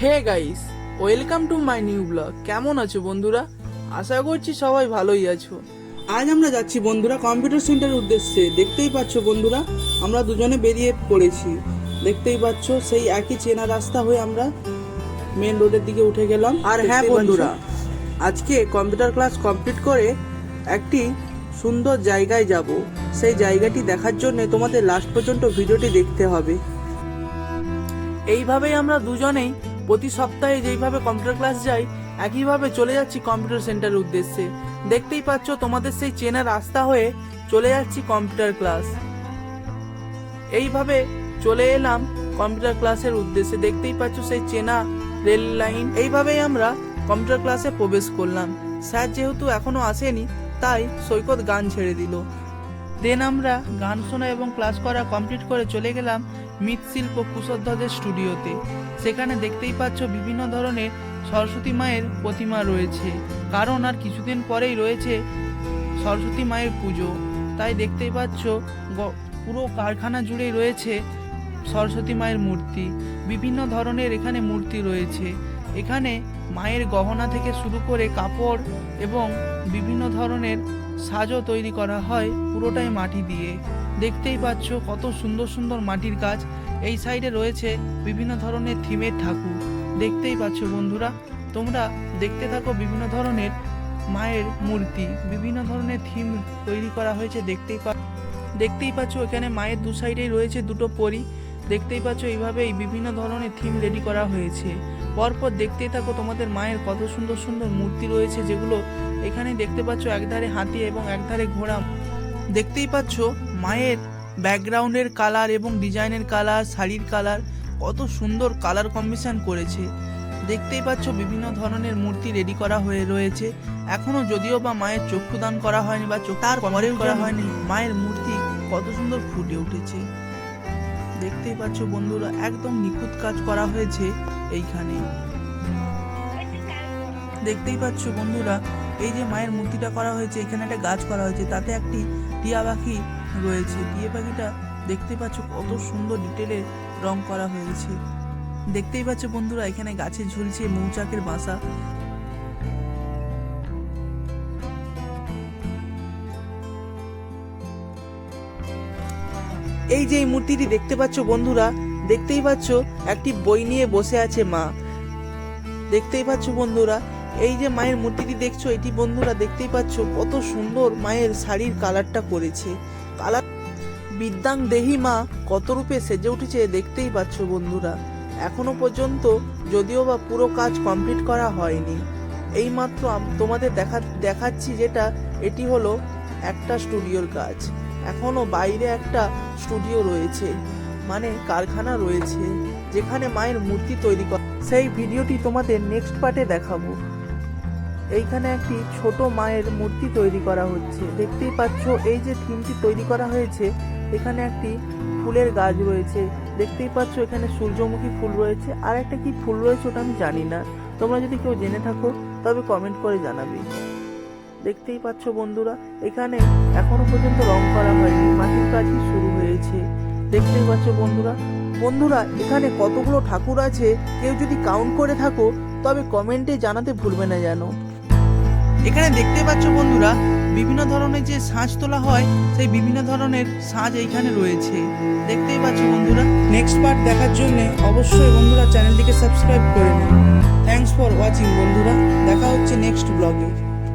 Hey guys, welcome to my new blog. কেমন আছো বন্ধুরা? আশা করছি সবাই ভালোই আছো। আজ আমরা যাচ্ছি বন্ধুরা কম্পিউটার সেন্টারের উদ্দেশ্যে। দেখতেই পাচ্ছ বন্ধুরা, আমরা দুজনে বেরিয়ে পড়েছি। দেখতেই পাচ্ছ সেই একই চেনা রাস্তা হয়ে আমরা মেন রোডের দিকে উঠে গেলাম। আর হ্যাঁ বন্ধুরা, আজকে কম্পিউটার ক্লাস কমপ্লিট করে একটি সুন্দর জায়গায় যাব। সেই জায়গাটি দেখার জন্য তোমাদের লাস্ট পর্যন্ত ভিডিওটি দেখতে হবে। এইভাবেই আমরা দুজনেই প্রতি সপ্তাহে যেইভাবে কম্পিউটার ক্লাস যাই, একইভাবে চলে যাচ্ছি কম্পিউটার সেন্টারের উদ্দেশ্যে। দেখতেই পাচ্ছ তোমাদের সেই চেনা রাস্তা হয়ে চলে যাচ্ছি কম্পিউটার ক্লাস। এইভাবে চলে এলাম কম্পিউটার ক্লাসের উদ্দেশ্যে। দেখতেই পাচ্ছ সেই চেনা রেল লাইন। এইভাবেই আমরা কম্পিউটার ক্লাসে প্রবেশ করলাম। স্যার যেহেতু এখনো আসেনি, তাই সৈকত গান ছেড়ে দিল। দেন আমরা গান শোনা এবং ক্লাস করা কমপ্লিট করে চলে গেলাম মৃৎশিল্প কুশধ্বজের স্টুডিওতে। সেখানে দেখতেই পাচ্ছ বিভিন্ন ধরনের সরস্বতী মায়ের প্রতিমা রয়েছে, কারণ আর কিছুদিন পরেই রয়েছে সরস্বতী মায়ের পুজো। তাই দেখতেই পাচ্ছ পুরো কারখানা জুড়েই রয়েছে সরস্বতী মায়ের মূর্তি। বিভিন্ন ধরনের এখানে মূর্তি রয়েছে। এখানে মায়ের গহনা থেকে শুরু করে কাপড় এবং বিভিন্ন ধরনের সাজও তৈরি করা হয়, পুরোটাই মাটি দিয়ে। দেখতেই পাচ্ছ কত সুন্দর সুন্দর মাটির কাজ। এই সাইডে রয়েছে বিভিন্ন ধরনের থিমের ঠাকুর। দেখতেই পাচ্ছ বন্ধুরা, তোমরা দেখতে থাকো বিভিন্ন ধরনের মায়ের মূর্তি, বিভিন্ন ধরনের থিম তৈরি করা হয়েছে। দেখতেই পাচ্ছ এখানে মায়ের দু সাইডেই রয়েছে দুটো পরী। দেখতেই পাচ্ছ এইভাবেই বিভিন্ন ধরনের থিম রেডি করা হয়েছে। পরপর দেখতেই থাকো, তোমাদের মায়ের কত সুন্দর সুন্দর মূর্তি রয়েছে, যেগুলো এখানে দেখতে পাচ্ছ একধারে হাতি এবং একধারে ঘোড়া। দেখতেই পাচ্ছ মায়ের ব্যাকগ্রাউন্ডের কালার এবং ডিজাইনের কালার, শাড়ির কালার, কত সুন্দর কালার কম্বিনেশন করেছে। দেখতেই পাচ্ছ বিভিন্ন ধরনের মূর্তি রেডি করা হয়ে রয়েছে। এখনো যদিও বা মায়ের চক্ষুদান করা হয়নি বা চোখের কভারেও করা হয়নি, মায়ের মূর্তি কত সুন্দর ফুটে উঠেছে। দেখতেই পাচ্ছ বন্ধুরা, একদম নিখুঁত কাজ করা হয়েছে এইখানে। দেখতেই পাচ্ছ বন্ধুরা, এই যে মায়ের মূর্তিটা করা হয়েছে, এখানে একটা গাছ করা হয়েছে, তাতে একটি টিয়া পাখি রয়েছে। টিয়া পাখিটা দেখতে পাচ্ছ কত সুন্দর ডিটেলে রং করা হয়েছে। দেখতেই পাচ্ছ বন্ধুরা, এখানে গাছে ঝুলছে মৌচাকের বাসা। এই যে এই মূর্তিটি দেখতে পাচ্ছ বন্ধুরা, দেখতেই পাচ্ছ একটি বই নিয়ে বসে আছে মা। দেখতেই পাচ্ছ বন্ধুরা, এই যে মায়ের মূর্তিটি দেখছো, এটি বন্ধুরা দেখতেই পাচ্ছ কত সুন্দর মায়ের শাড়ির কালারটা করেছে। কালার বিদ্যাং দেহি মা কত রূপে সেজে উঠেছে দেখতেই পাচ্ছ বন্ধুরা। এখনো পর্যন্ত যদিও বা পুরো কাজ কমপ্লিট করা হয়নি। এইমাত্র তোমাদের দেখাচ্ছি যেটা, এটি হলো একটা স্টুডিওর কাজ। এখনো বাইরে একটা স্টুডিও রয়েছে, মানে কারখানা রয়েছে, যেখানে মায়ের মূর্তি তৈরি করা। সেই ভিডিওটি তোমাদের নেক্সট পার্টে দেখাবো। এইখানে একটি ছোট মায়ের মূর্তি তৈরি করা হচ্ছে। দেখতেই পাচ্ছ এই যে থিমটি তৈরি করা হয়েছে, এখানে একটি ফুলের গাছ রয়েছে। দেখতেই পাচ্ছ এখানে সূর্যমুখী ফুল রয়েছে, আর একটা কি ফুল রয়েছে ওটা আমি জানি না। তোমরা যদি কেউ জেনে থাকো তবে কমেন্ট করে জানাবে। দেখতেই পাচ্ছ বন্ধুরা, এখানে এখনো পর্যন্ত রং করা হয়নি, মাটির কাজই শুরু হয়েছে। দেখতেই পাচ্ছ বন্ধুরা এখানে কতগুলো ঠাকুর আছে, কেউ যদি কাউন্ট করে থাকো তবে কমেন্টে জানাতে ভুলবে না যেন। এখানে দেখতে পাচ্ছ বন্ধুরা, বিভিন্ন ধরনের যে সাজ তোলা হয়, সেই বিভিন্ন ধরনের সাজ এইখানে রয়েছে। দেখতেই পাচ্ছ বন্ধুরা। নেক্সট পার্ট দেখার জন্য অবশ্যই বন্ধুরা চ্যানেলটিকে সাবস্ক্রাইব করে নিন। থ্যাঙ্কস ফর ওয়াচিং বন্ধুরা, দেখা হচ্ছে নেক্সট ব্লগে।